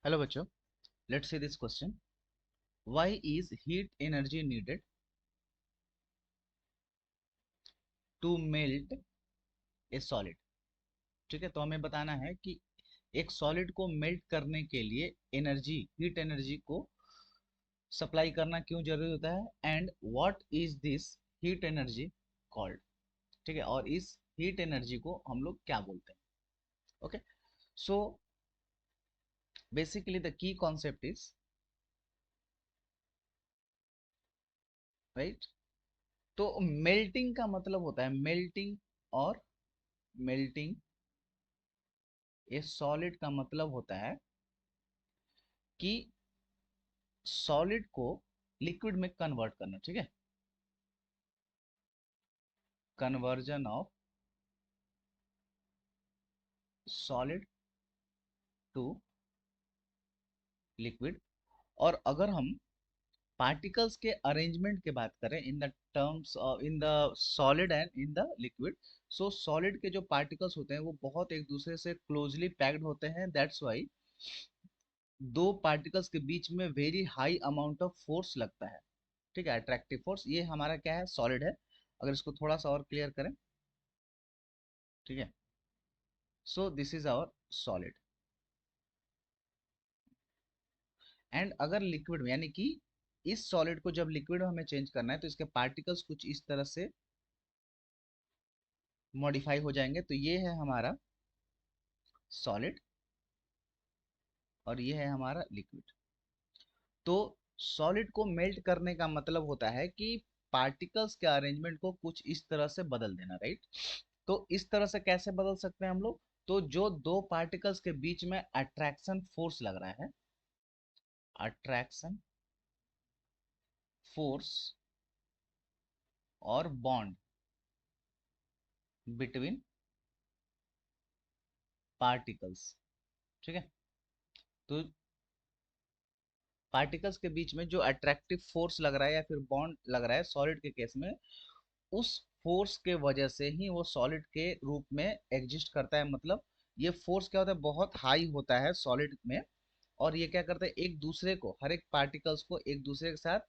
Hello बच्चों, let's see this question. Why is heat energy needed to melt a solid? ठीक है, तो हमें बताना है कि एक सॉलिड को मेल्ट करने के लिए एनर्जी, हीट एनर्जी को सप्लाई करना क्यों जरूरी होता है, and what is this heat energy called. ठीक है, और इस हीट एनर्जी को हम लोग क्या बोलते हैं. Okay, so basically the key concept is, right, तो मेल्टिंग का मतलब होता है मेल्टिंग, और मेल्टिंग ए सॉलिड का मतलब होता है कि सॉलिड को लिक्विड में कन्वर्ट करना. ठीक है, conversion of solid to liquid. और अगर हम पार्टिकल्स के अरेंजमेंट की बात करें in the terms of in the solid and in the liquid, so solid के जो पार्टिकल्स होते हैं वो बहुत एक दूसरे से क्लोजली पैक्ड होते हैं. दैट्स वाई दो पार्टिकल्स के बीच में very high amount of force लगता है. ठीक है, अट्रैक्टिव फोर्स. ये हमारा क्या है, सॉलिड है. अगर इसको थोड़ा सा और क्लियर करें, ठीक है, so this is our solid. And अगर लिक्विड में, यानी कि इस सॉलिड को जब लिक्विड में हमें चेंज करना है तो इसके पार्टिकल्स कुछ इस तरह से मॉडिफाई हो जाएंगे. तो ये है हमारा सॉलिड और ये है हमारा लिक्विड. तो सॉलिड को मेल्ट करने का मतलब होता है कि पार्टिकल्स के अरेंजमेंट को कुछ इस तरह से बदल देना, राइट. तो इस तरह से कैसे बदल सकते हैं हम लोग, तो जो दो पार्टिकल्स के बीच में अट्रैक्शन फोर्स लग रहा है, अट्रैक्शन फोर्स और बॉन्ड बिटवीन पार्टिकल्स. ठीक है, तो पार्टिकल्स के बीच में जो अट्रैक्टिव फोर्स लग रहा है या फिर बॉन्ड लग रहा है सॉलिड के केस में, उस फोर्स के वजह से ही वो सॉलिड के रूप में एग्जिस्ट करता है. मतलब ये फोर्स क्या होता है, बहुत हाई होता है सॉलिड में. और ये क्या करता है, एक दूसरे को, हर एक पार्टिकल्स को एक दूसरे के साथ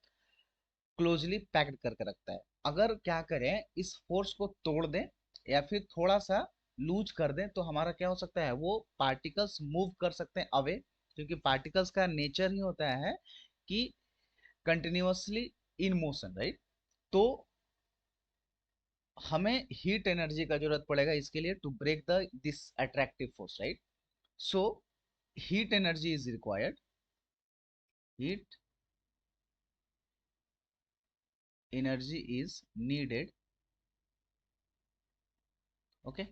क्लोजली पैक्ड करके रखता है. अगर क्या करें, इस फोर्स को तोड़ दें या फिर थोड़ा सा लूज कर दें तो हमारा क्या हो सकता है, वो पार्टिकल्स मूव कर सकते हैं अवे. क्योंकि पार्टिकल्स का नेचर ही होता है कि कंटिन्यूअसली इन मोशन, राइट. तो हमें हीट एनर्जी का जरूरत पड़ेगा इसके लिए to break the this attractive force, right. So heat energy is required, heat energy is needed, okay,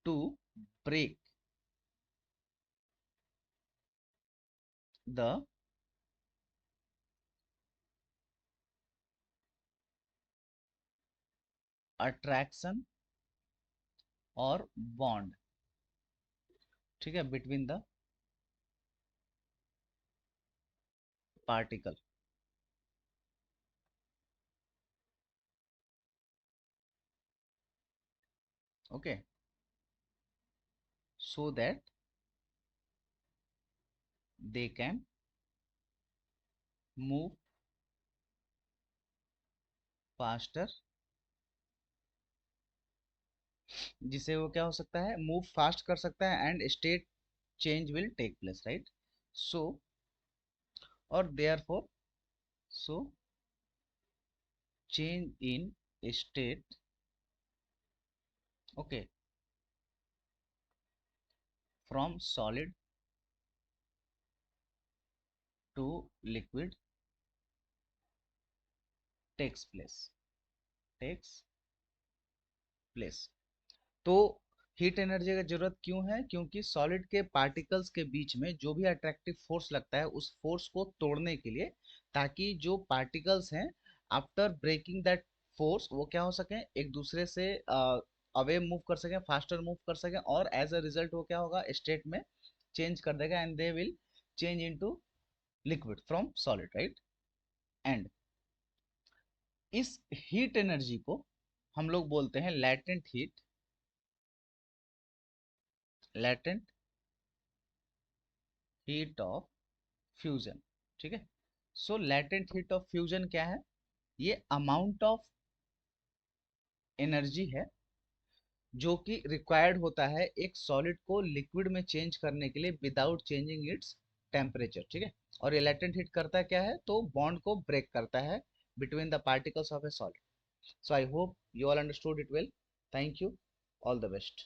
to break the attraction और बॉन्ड, ठीक है, between the particle. Okay, so that they can move faster, जिससे वो क्या हो सकता है, move fast कर सकता है and state change will take place, right. So और therefore, so change in state, okay, from solid to liquid takes place, takes place. तो हीट एनर्जी की जरूरत क्यों है, क्योंकि सॉलिड के पार्टिकल्स के बीच में जो भी अट्रैक्टिव फोर्स लगता है उस फोर्स को तोड़ने के लिए, ताकि जो पार्टिकल्स हैं आफ्टर ब्रेकिंग दैट फोर्स वो क्या हो सके, एक दूसरे से अवे मूव कर सकें, फास्टर मूव कर सकें, और एज अ रिजल्ट वो क्या होगा, स्टेट में चेंज कर देगा and they will change into liquid from solid, right. And इस हीट एनर्जी को हम लोग बोलते हैं latent heat, latent heat of fusion. ठीक है, सो लेटेंट हीट ऑफ फ्यूजन क्या है? ये अमाउंट ऑफ एनर्जी है जो कि रिक्वायर्ड होता है एक सॉलिड को लिक्विड में चेंज करने के लिए विदाउट चेंजिंग इट्स टेम्परेचर। ठीक है, और ये लेटेंट हीट करता क्या है? तो बॉन्ड को ब्रेक करता है between the particles of A solid. So I hope you all understood it well. Thank you. All the best.